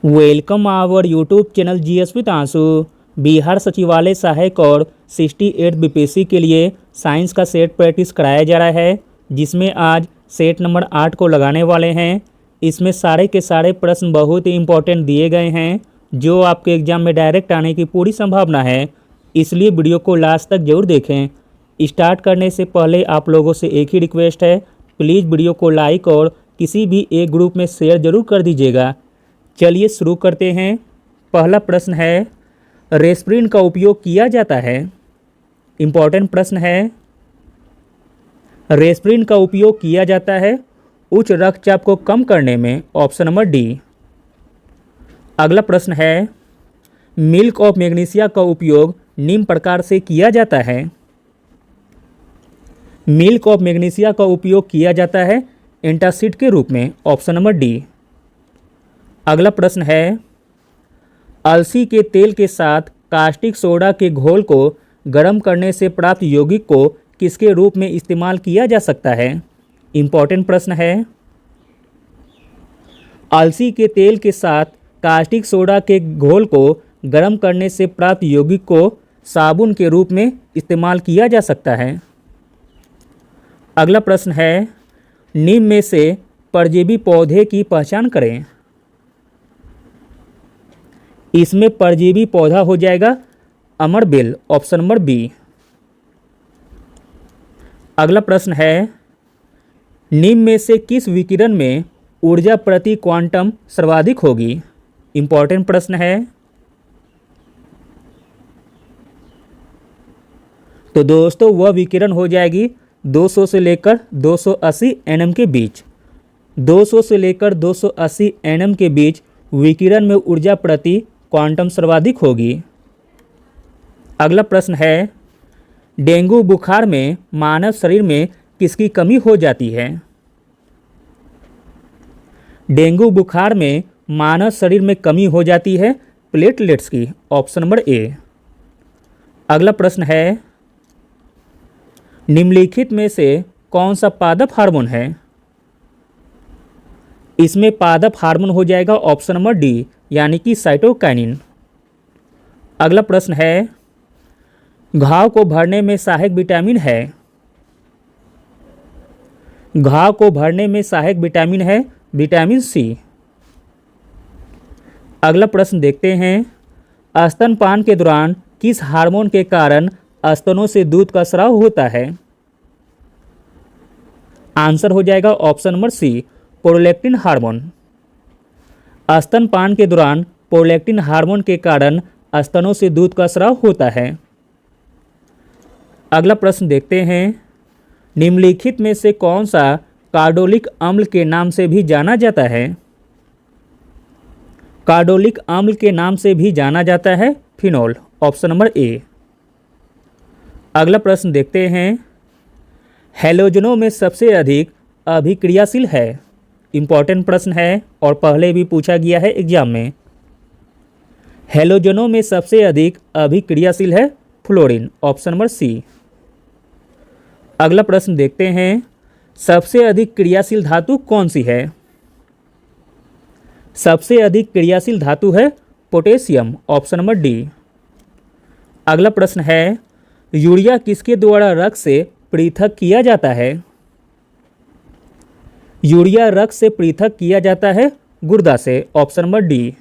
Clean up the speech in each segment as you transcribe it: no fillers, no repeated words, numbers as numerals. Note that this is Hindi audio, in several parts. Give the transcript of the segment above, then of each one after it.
Welcome our YouTube channel GS with आंसू। बिहार सचिवालय सहायक और 68 बीपीएससी के लिए साइंस का सेट प्रैक्टिस कराया जा रहा है, जिसमें आज सेट नंबर 8 को लगाने वाले हैं। इसमें सारे के सारे प्रश्न बहुत ही इंपॉर्टेंट दिए गए हैं, जो आपके एग्जाम में डायरेक्ट आने की पूरी संभावना है। इसलिए वीडियो को लास्ट तक जरूर देखें। स्टार्ट करने से पहले आप लोगों से एक ही रिक्वेस्ट है, प्लीज़ वीडियो को लाइक और किसी भी एक ग्रुप में शेयर जरूर कर दीजिएगा। चलिए शुरू करते हैं। पहला प्रश्न है, रेस्पिरिन का उपयोग किया जाता है। इम्पॉर्टेंट प्रश्न है, रेस्पिरिन का उपयोग किया जाता है उच्च रक्तचाप को कम करने में। Option number D. अगला प्रश्न है, मिल्क ऑफ मैग्नीशिया का उपयोग निम्न प्रकार से किया जाता है। मिल्क ऑफ मैग्नीशिया का उपयोग किया जाता है एंटासिड के रूप में। Option number D. अगला प्रश्न है, अलसी के तेल के साथ कास्टिक सोडा के घोल को गर्म करने से प्राप्त यौगिक को किसके रूप में इस्तेमाल किया जा सकता है। इम्पॉर्टेंट प्रश्न है, अलसी के तेल के साथ कास्टिक सोडा के घोल को गर्म करने से प्राप्त यौगिक को साबुन के रूप में इस्तेमाल किया जा सकता है। अगला प्रश्न है, निम्न में से परजीवी पौधे की पहचान करें। इसमें परजीवी पौधा हो जाएगा अमरबेल। Option number B. अगला प्रश्न है, निम्न में से किस विकिरण में ऊर्जा प्रति क्वांटम सर्वाधिक होगी। इंपॉर्टेंट प्रश्न है। तो दोस्तों वह विकिरण हो जाएगी 200 से लेकर 280 nm के बीच। 200 से लेकर 280 nm के बीच विकिरण में ऊर्जा प्रति क्वांटम सर्वाधिक होगी। अगला प्रश्न है, डेंगू बुखार में मानव शरीर में किसकी कमी हो जाती है। डेंगू बुखार में मानव शरीर में कमी हो जाती है प्लेटलेट्स की। Option number A. अगला प्रश्न है, निम्नलिखित में से कौन सा पादप हार्मोन है। इसमें पादप हार्मोन हो जाएगा ऑप्शन नंबर डी, यानी कि साइटोकाइनिन। अगला प्रश्न है, घाव को भरने में सहायक विटामिन है। घाव को भरने में सहायक विटामिन है विटामिन सी। अगला प्रश्न देखते हैं, स्तनपान के दौरान किस हार्मोन के कारण स्तनों से दूध का स्राव होता है। आंसर हो जाएगा option number C, prolactin hormone. स्तनपान के दौरान प्रोलैक्टिन हार्मोन के कारण स्तनों से दूध का स्राव होता है। अगला प्रश्न देखते हैं, निम्नलिखित में से कौन सा कार्डोलिक अम्ल के नाम से भी जाना जाता है। कार्डोलिक अम्ल के नाम से भी जाना जाता है फिनोल। Option number A. अगला प्रश्न देखते हैं, हैलोजनों में सबसे अधिक अभिक्रियाशील है। इंपॉर्टेंट प्रश्न है और पहले भी पूछा गया है एग्जाम में। हैलोजनों में सबसे अधिक अभिक्रियाशील है फ्लोरीन। Option number C. अगला प्रश्न देखते हैं, सबसे अधिक क्रियाशील धातु कौन सी है। सबसे अधिक क्रियाशील धातु है पोटेशियम। Option number D. अगला प्रश्न है, यूरिया किसके द्वारा रक्त से पृथक किया जाता है। यूरिया रक्त से पृथक किया जाता है गुर्दा से। Option number D.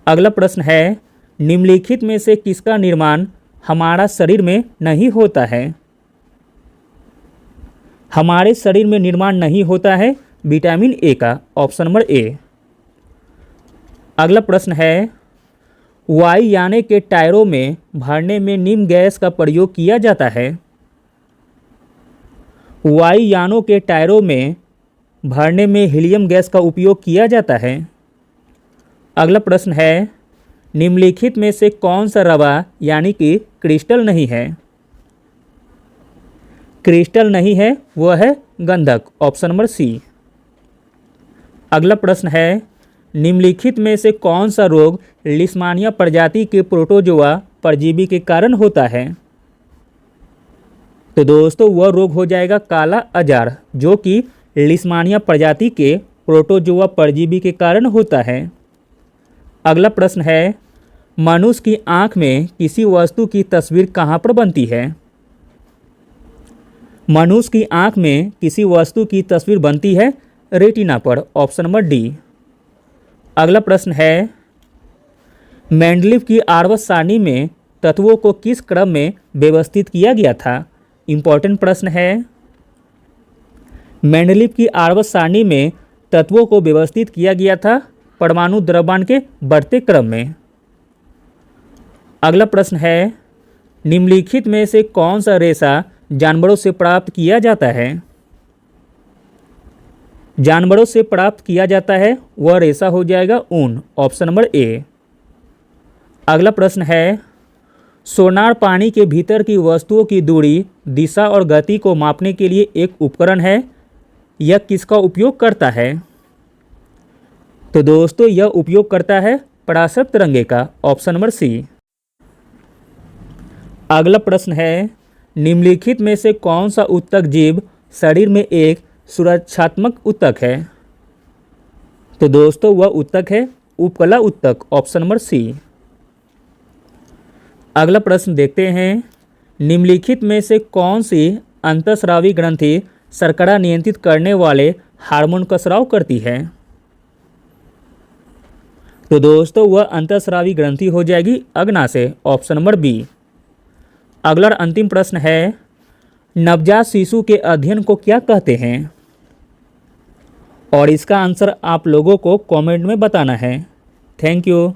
अगला प्रश्न है, निम्नलिखित में से किसका निर्माण हमारा शरीर में नहीं होता है। हमारे शरीर में निर्माण नहीं होता है विटामिन ए का। Option number A. अगला प्रश्न है, वायुयाने के टायरों में भरने में निम्न गैस का प्रयोग किया जाता है। वायुयानों के टायरों में भरने में हीलियम गैस का उपयोग किया जाता है। अगला प्रश्न है, निम्नलिखित में से कौन सा रवा यानी कि क्रिस्टल नहीं है। क्रिस्टल नहीं है वह है गंधक। Option number C. अगला प्रश्न है, निम्नलिखित में से कौन सा रोग लिस्मानिया प्रजाति के प्रोटोजोआ परजीवी के कारण होता है। तो दोस्तों वह रोग हो जाएगा काला अजार, जो कि लिस्मानिया प्रजाति के प्रोटोजोआ परजीवी के कारण होता है। अगला प्रश्न है, मनुष्य की आंख में किसी वस्तु की तस्वीर कहाँ पर बनती है? मनुष्य की आंख में किसी वस्तु की तस्वीर बनती है रेटिना पर, ऑप्शन नंबर डी। अगला प्रश्न है, मेंडलीव की आवर्त सारणी में तत्वों को किस क्रम में व्यवस्थित किया गया था? इंपॉर्टेंट प्रश्न है। मेंडलीव की आवर्त सारणी में तत्वों को व्यवस्थित किया गया था परमाणु द्रव्यमान के बढ़ते क्रम में। अगला प्रश्न है, निम्नलिखित में से कौन सा रेशा जानवरों से प्राप्त किया जाता है? जानवरों से प्राप्त किया जाता है वह रेशा हो जाएगा ऊन, ऑप्शन नंबर ए। अगला प्रश्न है, सोनार पानी के भीतर की वस्तुओं की दूरी, दिशा और गति को मापने के लिए एक उपकरण है। यह किसका उपयोग करता है? तो दोस्तों यह उपयोग करता है पराशर तिरंगे का, ऑप्शन नंबर सी। अगला प्रश्न है, निम्नलिखित में से कौन सा ऊतक जीव शरीर में एक सुरक्षात्मक ऊतक है? तो दोस्तों वह ऊतक है उपकला ऊतक, ऑप्शन नंबर सी। अगला प्रश्न देखते हैं, निम्नलिखित में से कौन सी अंतःस्रावी ग्रंथि शर्करा नियंत्रित करने वाले हार्मोन का स्राव करती है? तो दोस्तों वह अंतःस्रावी ग्रंथि हो जाएगी अग्नाशय, ऑप्शन नंबर बी। अगला अंतिम प्रश्न है, नवजात शिशु के अध्ययन को क्या कहते हैं? और इसका आंसर आप लोगों को कमेंट में बताना है। Thank you.